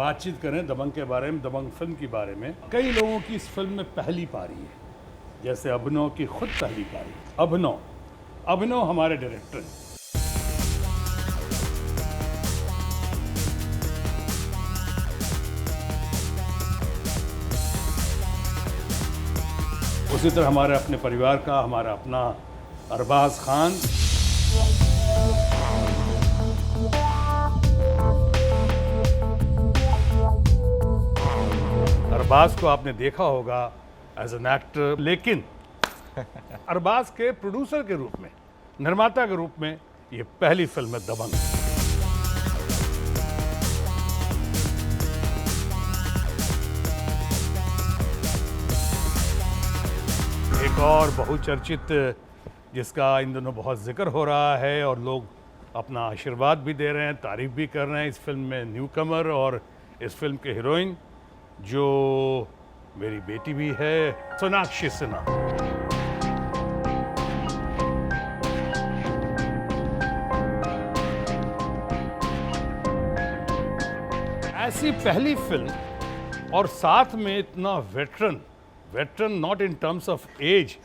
बातचीत करें दबंग के बारे में, दबंग फिल्म के बारे में। कई लोगों की इस फिल्म में पहली पारी है, जैसे अभिनव की खुद पहली पारी। अभिनव हमारे डायरेक्टर हैं। उसी तरह हमारे अपने परिवार का हमारा अपना अरबाज खान। अरबाज को आपने देखा होगा एज एन एक्टर, लेकिन अरबाज के प्रोड्यूसर के रूप में, निर्माता के रूप में ये पहली फिल्म है दबंग। एक और बहुचर्चित जिसका इन दिनों बहुत जिक्र हो रहा है और लोग अपना आशीर्वाद भी दे रहे हैं, तारीफ भी कर रहे हैं इस फिल्म में न्यू कमर और इस फिल्म के हीरोइन जो मेरी बेटी भी है, सोनाक्षी सिन्हा। ऐसी पहली फिल्म और साथ में इतना veteran not in terms of age,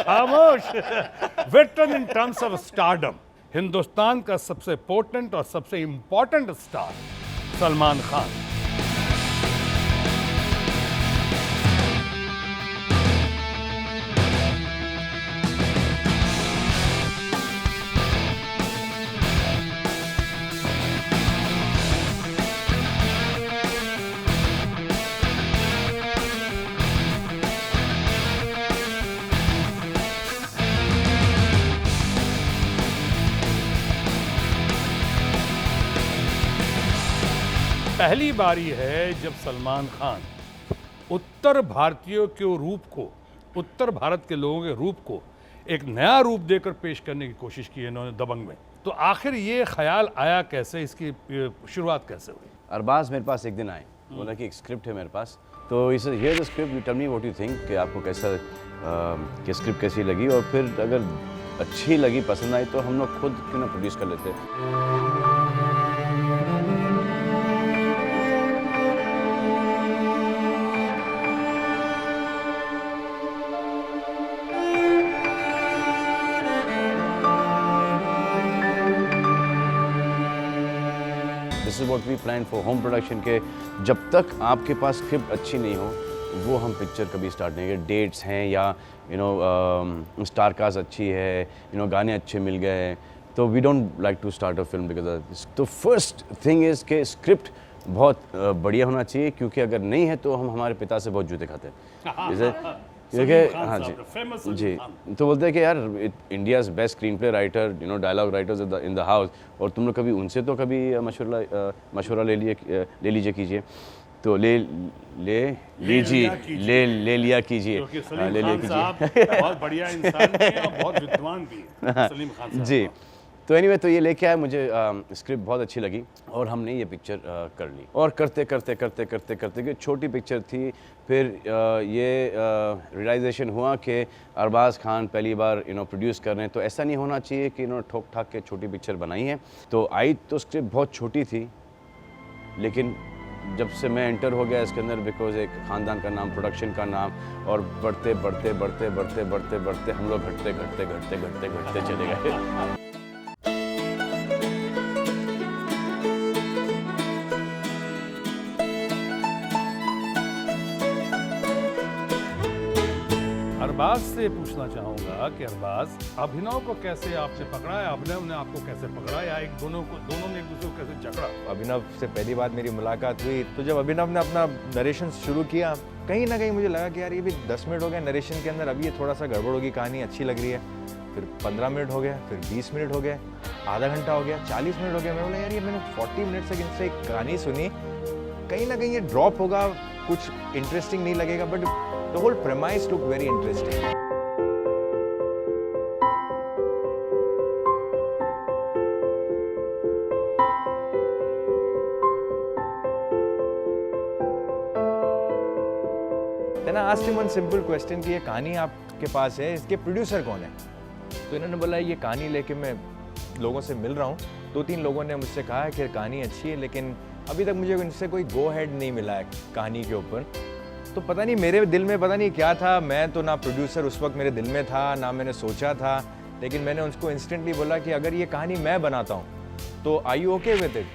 खामोश, veteran in terms of stardom. Hindustan का सबसे पोटेंट और सबसे इंपॉर्टेंट स्टार सलमान खान। पहली बारी है जब सलमान खान उत्तर भारतीयों के रूप को, उत्तर भारत के लोगों के रूप को एक नया रूप देकर पेश करने की कोशिश की इन्होंने दबंग में। तो आखिर ये ख्याल आया कैसे, इसकी शुरुआत कैसे हुई? अरबाज मेरे पास एक दिन आए, बोला कि एक स्क्रिप्ट है मेरे पास, तो इस here the script, you tell me what you think, कि आपको कैसा कि स्क्रिप्ट कैसी लगी, और फिर अगर अच्छी लगी, पसंद आई, तो हम लोग खुद क्यों ना प्रोड्यूस कर लेते। This is what we plan for home production के जब तक आपके पास स्क्रिप्ट अच्छी नहीं हो वो हम पिक्चर कभी स्टार्ट नहीं करें। डेट्स हैं या स्टार कास्ट अच्छी है, गाने अच्छे मिल गए, तो we don't like to start a film because of this. तो फर्स्ट थिंग इज़ के स्क्रिप्ट बहुत बढ़िया होना चाहिए, क्योंकि अगर नहीं है तो हम हमारे पिता से बहुत जूते खाते हैं। जैसे हाँ जी, तो बोलते हैं कि यार India's best screenplay writer, dialogue writers in the house, और तुम लोग कभी उनसे तो कभी मशवरा ले लीजिए कीजिए, तो ले लिया कीजिए। बहुत बढ़िया इंसान भी है और बहुत विद्वान भी है सलीम खान साहब जी। तो एनीवे, तो ये लेके आए, मुझे स्क्रिप्ट बहुत अच्छी लगी और हमने ये पिक्चर कर ली। और करते कि छोटी पिक्चर थी, फिर ये रियलाइजेशन हुआ कि अरबाज खान पहली बार प्रोड्यूस कर रहे हैं, तो ऐसा नहीं होना चाहिए कि ठोक ठाक के छोटी पिक्चर बनाई है। तो आई तो स्क्रिप्ट बहुत छोटी थी, लेकिन जब से मैं एंटर हो गया इसके अंदर, बिकॉज एक ख़ानदान का नाम, प्रोडक्शन का नाम, और बढ़ते हम लोग घटते चले गए। अरबाज से पूछना चाहूंगा कि अरबाज, अभिनव को कैसे आपने पकड़ा है, अभिनव ने आपको कैसे पकड़ा, या दोनों ने एक दूसरे को कैसे जकड़ा? अभिनव से पहली बार मेरी मुलाकात हुई, तो जब अभिनव ने अपना नरेशन शुरू किया, कहीं ना कहीं मुझे लगा कि यार ये भी 10 मिनट हो गए नरेशन के अंदर, अभी ये थोड़ा सा गड़बड़ होगी, कहानी अच्छी लग रही है। फिर 15 मिनट हो गया, फिर 20 मिनट हो गए, आधा घंटा हो गया, 40 मिनट हो गया। मैं बोला यार ये मैंने 40 मिनट से इनसे एक कहानी सुनी, कहीं ना कहीं ये ड्रॉप होगा, कुछ इंटरेस्टिंग नहीं लगेगा, but the whole premise look very interesting. Then I asked him one simple question कि ये कहानी आपके पास है, इसके प्रोड्यूसर कौन है? तो इन्होंने बोला ये कहानी लेके मैं लोगों से मिल रहा हूँ, 2-3 लोगों ने मुझसे कहा है कि कहानी अच्छी है, लेकिन अभी तक मुझे उनसे कोई गो हेड नहीं मिला है कहानी के ऊपर। तो पता नहीं मेरे दिल में पता नहीं क्या था, मैं तो ना प्रोड्यूसर उस वक्त मेरे दिल में था, ना मैंने सोचा था, लेकिन मैंने उसको इंस्टेंटली बोला कि अगर ये कहानी मैं बनाता हूँ तो are you okay with it?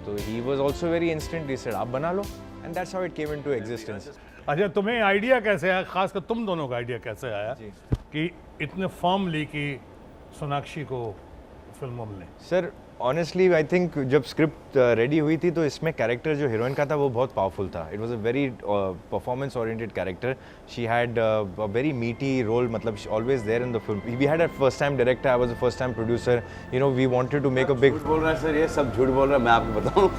तो he was also very instant, he said आप बना लो, and that's how it came into existence. अच्छा, तुम्हें आइडिया कैसे आया, खासकर तुम दोनों का आइडिया कैसे आया जी। कि इतने फॉर्मली कि सोनाक्षी को फिल्मों में? सर ऑनेस्टली आई थिंक जब स्क्रिप्ट रेडी हुई थी तो इसमें कैरेक्टर जो हीरोइन का था वो बहुत पावरफुल था। It was a very performance oriented character. She had a very meaty role, मतलब always there in the film. We had a first time director, I was the first time producer, you know we wanted to make a big. बोल रहा है sir, ये सब झूठ बोल रहा है, मैं आपको बताऊं।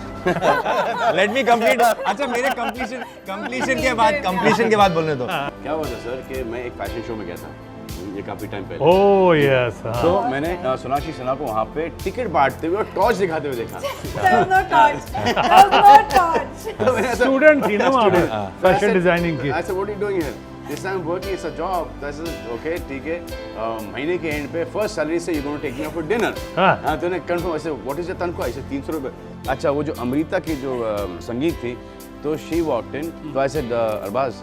Let me complete. अच्छा मेरे कंप्लीशन के बाद बोलने दो। क्या हुआ था सर कि मैं एक फैशन शो में गया था, ये काफी टाइम पहले। Oh yes. तो मैंने सोनाक्षी सिन्हा को वहाँ पे टिकट बांटते हुए और टॉर्च दिखाते हुए देखा। स्टूडेंट थी ना वहाँ पे फैशन डिजाइनिंग की। ऐसे what are you doing here? This time working, it's a job, that's okay, ठीक है। महीने के एंड पे फर्स्ट सैलरी से you gonna take me out for dinner. हां, तो ने कंफर्म ऐसे व्हाट इज योर तनख्वाह? ऐसे 300 रुपए। अच्छा, वो जो अमृता की जो संगीत थी, तो शी वॉक्ड इन, तो आई सेड अरबाज,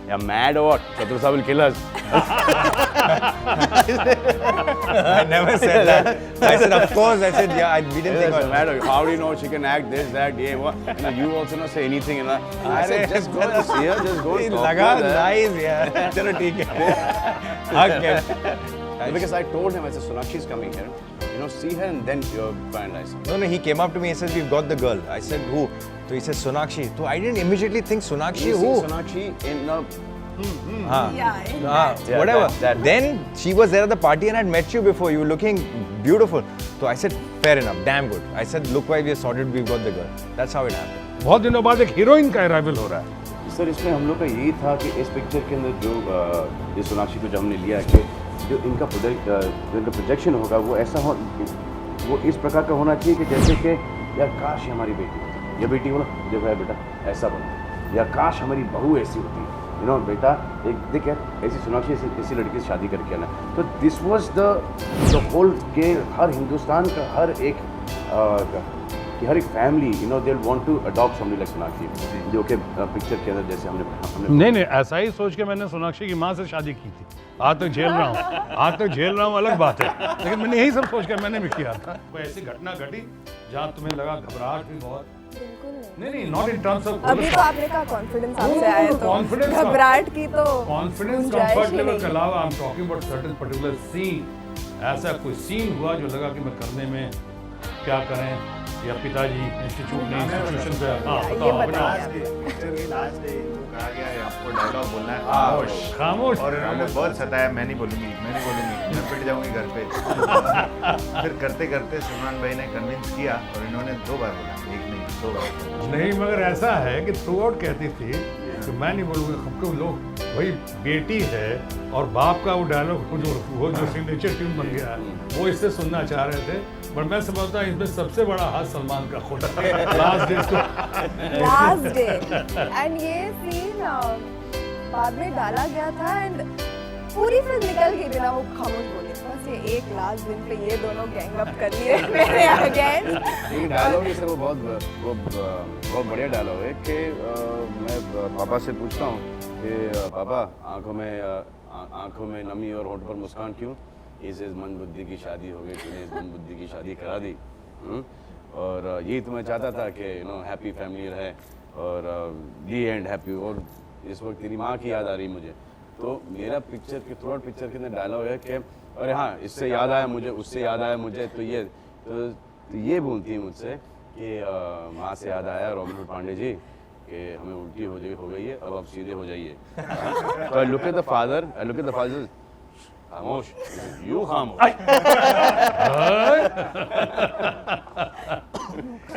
या मैड और व्हाट? शत्रु साहब will kill us. I never said that. I said, of course. I said, yeah. We didn't think about matter. How do you know she can act this, that, yeah, what? You also not say anything. And I said, just go and see her. Just go and talk लगा to her. nice, yeah. चलो ठीक है. Okay. Because I told him, I said, Sonakshi is coming here. You know, see her and then you finalize. No, he came up to me and says, we've got the girl. I said, who? So he says, Sonakshi. So I didn't immediately think Sonakshi You who? see Sonakshi in a... Whatever. that. Then she was there at the party and I'd met you before. You were looking beautiful. So I said, fair enough, damn good. I said, look why we are sorted, we've got the girl. That's how it happened. बहुत दिनों बाद एक heroine का arrival हो रहा है। Sir इसमें हम लोग का यही था कि इस पिक्चर के अंदर जो ये सोनाक्षी को जो हमने लिया कि जो इनका प्रोजेक्शन होगा वो ऐसा हो, वो इस प्रकार का होना चाहिए कि जैसे कि यार काश ये हमारी बेटी होती, या बेटी बोला जब है बेटा ऐसा बनो, या काश हमारी बहू ऐसी होती, यू नो बेटा एक देख यार ऐसी सोनाक्षी ऐसी लड़की से शादी करके आना। तो दिस वाज द होल के हर हिंदुस्तान का हर एक कि हर एक family you know they want to adopt somebody like Sonakshi, जो कि पिक्चर के अंदर जैसे हमने नहीं ऐसा ही सोच के मैंने सोनाक्षी की माँ से शादी की थी। आज तक झेल रहा हूँ अलग बात है, लेकिन मैंने यही सब सोच कर मैंने भी किया था। कोई ऐसी घटना घटी जहाँ तुम्हें लगा घबराहट भी बहुत? नहीं, नॉट इन टर्म्स ऑफ। अभी तो आपने कहा कॉन्फिडेंस आपसे आया, तो घबराहट की तो कॉन्फिडेंस कंफर्ट लेवल के अलावा I am talking about certain particular scene. ऐसा कोई सीन हुआ जो लगा कि मैं करने में क्या करें, या पिताजी इंस्टीट्यूट ने इंस्टीट्यूशन पे पिक्चर की लास्ट डे जो कहा गया है आपको डायलॉग बोलना है खामोश, और इन्होंने बहुत सताया, मैं नहीं बोलूँगी, मैं पिट जाऊँगी घर पे। फिर करते करते सलमान भाई ने कन्विंस किया और इन्होंने 2 बार बोला, एक नहीं 2 बार नहीं। मगर ऐसा है कि थ्रू आउट कहती थी कि मैं नहीं बोलूँगा, हमको लोग भाई बेटी है और बाप का वो डायलॉग वो जो सिग्नेचर ट्यून बन गया है वो इससे सुनना चाह रहे थे, बट मैं समझता हूँ इसमें सबसे बड़ा हाथ सलमान का खोटा लास्ट डे एंड ये सीन बाद में डाला गया था एंड पूरी फिल्म निकल गई बिना वो खामोश बोले, बस ये एक लास्ट दिन पे ये दोनों गैंग अप कर लिए मेरे अगेंस्ट। एक डायलॉग है सर, वो बहुत बढ़िया डायलॉग है कि मैं पापा से पूछता हूँ कि पापा आंखों में नमी और होंठ पर मुस्कान क्यों? इस मन बुद्धि की शादी हो गई, तूने इस मन बुद्धि की शादी करा दी। और यही तो मैं चाहता था कि यू नो हैप्पी फैमिली रहे और दी एंड हैप्पी। और इस वक्त तेरी माँ की याद आ रही मुझे, तो मेरा पिक्चर के थ्रू आउट पिक्चर के अंदर डायलॉग है कि अरे हाँ इससे याद आया मुझे, उससे याद आया मुझे, तो ये बोलती है मुझसे कि माँ से याद आया रॉबिन पांडे जी कि हमें उल्टी हो गई है, अब आप सीधे हो जाइए। तो I look at the father, खामोश, यू खामोश।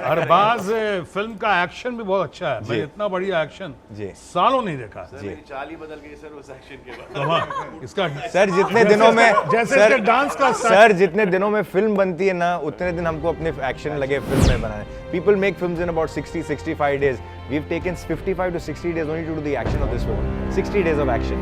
अरबाज फिल्म का एक्शन भी बहुत अच्छा है, मैं इतना बढ़िया एक्शन सालों नहीं देखा। मेरी चाल ही बदल गई सर उस एक्शन के बाद। इसका सर जितने दिनों में जैसे डांस का सर जितने दिनों में फिल्म बनती है ना, उतने दिन हमको अपने एक्शन लगे फिल्म में बनाने। People make films in about 60-65 days. We've taken 55 to 60 days only to do the action of this film. 60 days of action.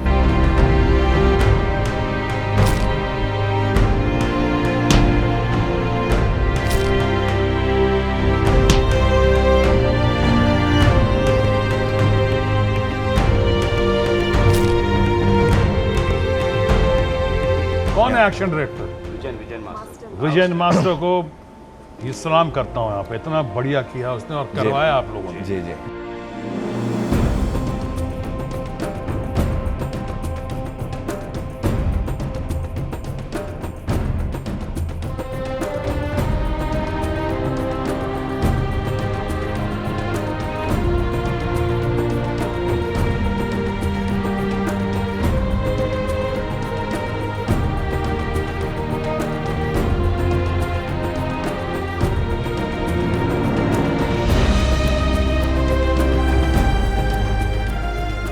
है action director vision master. Vijayan master को ये सलाम करता हूँ यहाँ पे, इतना बढ़िया किया उसने और करवाया आप लोगों ने। जी जी।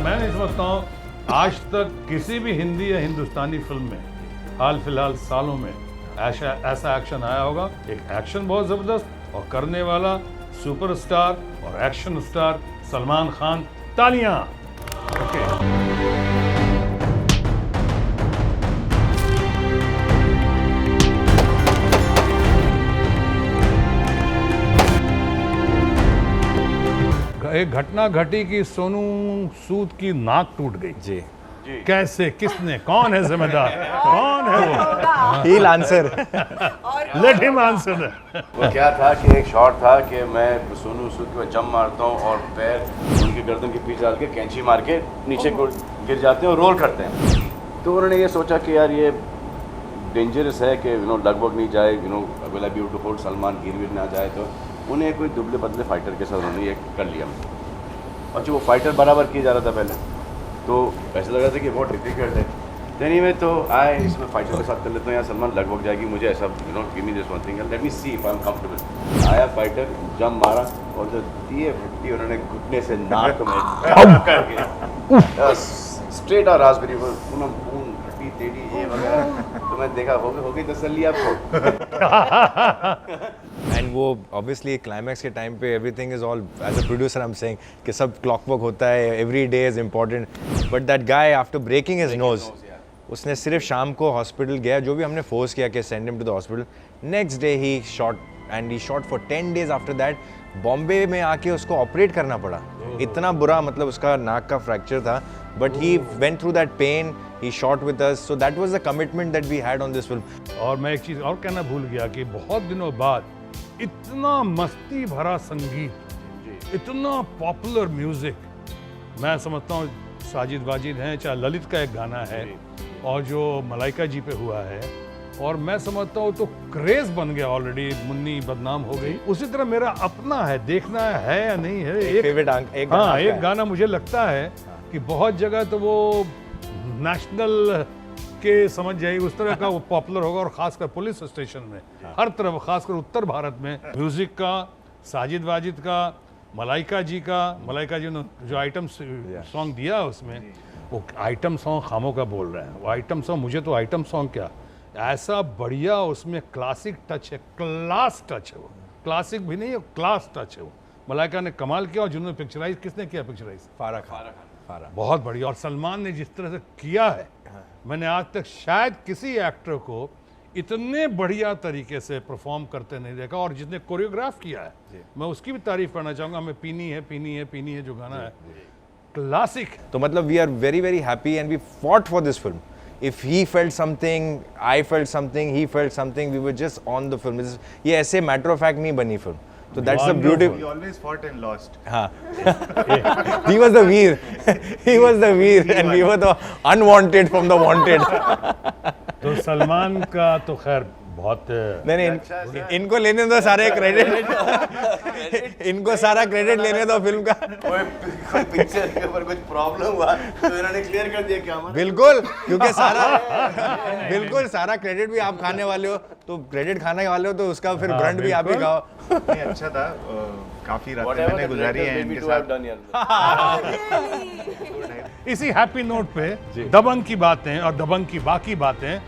मैं नहीं समझता हूँ आज तक किसी भी हिंदी या हिंदुस्तानी फिल्म में हाल फिलहाल सालों में ऐसा एक्शन आया होगा। एक एक्शन बहुत जबरदस्त और करने वाला सुपरस्टार और एक्शन स्टार सलमान खान। तालियां। ओके। एक घटना घटी कि सोनू सूद की नाक टूट गई। जी। कैसे, किसने, कौन है जिम्मेदार, कौन है वो? He'll answer. Let him answer. वो क्या था कि एक शॉट था कि मैं सोनू सूद को जंप मारता हूँ और पैर उनकी गर्दन के पीछे डाल के कैंची मार के नीचे को गिर जाते हैं और रोल करते हैं। तो उन्होंने ये सोचा कि यार ये डेंजरस है कि लगभग नहीं जाए, will I be able to hold Salman, गिर ना जाए। तो उन्हें कोई दुबले पतले फाइटर के साथ उन्होंने ये कर लिया। और जो वो फाइटर बराबर किया जा रहा था पहले, तो ऐसा लग रहा था कि बहुत डिफिकल्ट है। देनी में तो आए इसमें फाइटर के साथ कर लेता हूँ, यार सलमान लगभग जाएगी, मुझे ऐसा give me this one thing, let me see if I am comfortable. आया फाइटर, जंप मारा और जो दिए फट्टी उन्होंने घुटने से नाक में करके स्ट्रेट और रास्पबेरी पूनम पून हड्डी टेढ़ी ये वगैरह। तो मैं देखा हो गई तसल्ली आपको। एंड वो ऑब्वियसली क्लाइमैक्स के टाइम पे everything is all, as a producer I am saying कि सब क्लॉकवर्क होता है, every day is important, but that guy after breaking his nose, उसने सिर्फ शाम को हॉस्पिटल गया, जो भी हमने फोर्स किया कि send him to the hospital, next day ही शॉट एंड ही shot for 10 days after that. Bombay में आके उसको ऑपरेट करना पड़ा, इतना बुरा, मतलब उसका नाक का फ्रैक्चर था, but he went through that pain, he shot with us, so that was the commitment that we had on this film. और मैं एक चीज और कहना भूल गया कि बहुत दिनों बाद इतना मस्ती भरा संगीत, इतना पॉपुलर म्यूजिक, मैं समझता हूँ साजिद वाजिद हैं, चाहे ललित का एक गाना है और जो मलाइका जी पे हुआ है, और मैं समझता हूँ तो क्रेज बन गया ऑलरेडी, मुन्नी बदनाम हो गई। उसी तरह मेरा अपना है, देखना है या नहीं है, एक गाना मुझे लगता है कि बहुत जगह तो वो नेशनल के समझ जाइए उस तरह का वो पॉपुलर होगा, और खासकर पुलिस स्टेशन में हर तरफ, खासकर उत्तर भारत में म्यूजिक का, साजिद वाजिद का, मलाइका जी ने जो आइटम सॉन्ग दिया उसमें, वो आइटम सॉन्ग खामों का बोल रहे हैं। वो आइटम सॉन्ग, मुझे तो आइटम सॉन्ग क्या, ऐसा बढ़िया उसमें क्लासिक टच है, क्लास टच है, वो क्लासिक भी नहीं है, क्लास टच है वो। मलाइका ने कमाल किया, और जिन्होंने पिक्चराइज, किसने किया पिक्चराइज? फारा खान। बहुत बढ़िया। और सलमान ने जिस तरह से किया है, मैंने आज तक शायद किसी एक्टर को इतने बढ़िया तरीके से परफॉर्म करते नहीं देखा, और जिसने कोरियोग्राफ किया है, मैं उसकी भी तारीफ करना चाहूंगा। हमें पीनी है जो गाना है, क्लासिक। तो मतलब we are very very happy and we fought for this film. If he felt something, I felt something, he felt something, we were just on the film. ये ऐसे matter of fact नहीं बनी film. So that's the beauty. He always fought and lost. हाँ. He was the veer. He was the veer, and we were the unwanted from the wanted. तो सलमान का तो खैर बहुत नहीं, इनको लेने दो सारे क्रेडिट, इनको सारा क्रेडिट लेने दो फिल्म का। कोई पिक्चर के ऊपर कुछ प्रॉब्लम हुआ तो इन्होंने क्लियर कर दिया क्या हमारा। बिल्कुल, क्योंकि सारा क्रेडिट भी आप खाने वाले हो, तो क्रेडिट खाने वाले हो तो उसका फिर ब्रांड भी आप ही खाओ। नहीं, अच्छा था, काफी रातें मैंने गुजारी हैं इनके साथ। इसी हैप्पी नोट पे दबंग की बातें और दबंग की बाकी बातें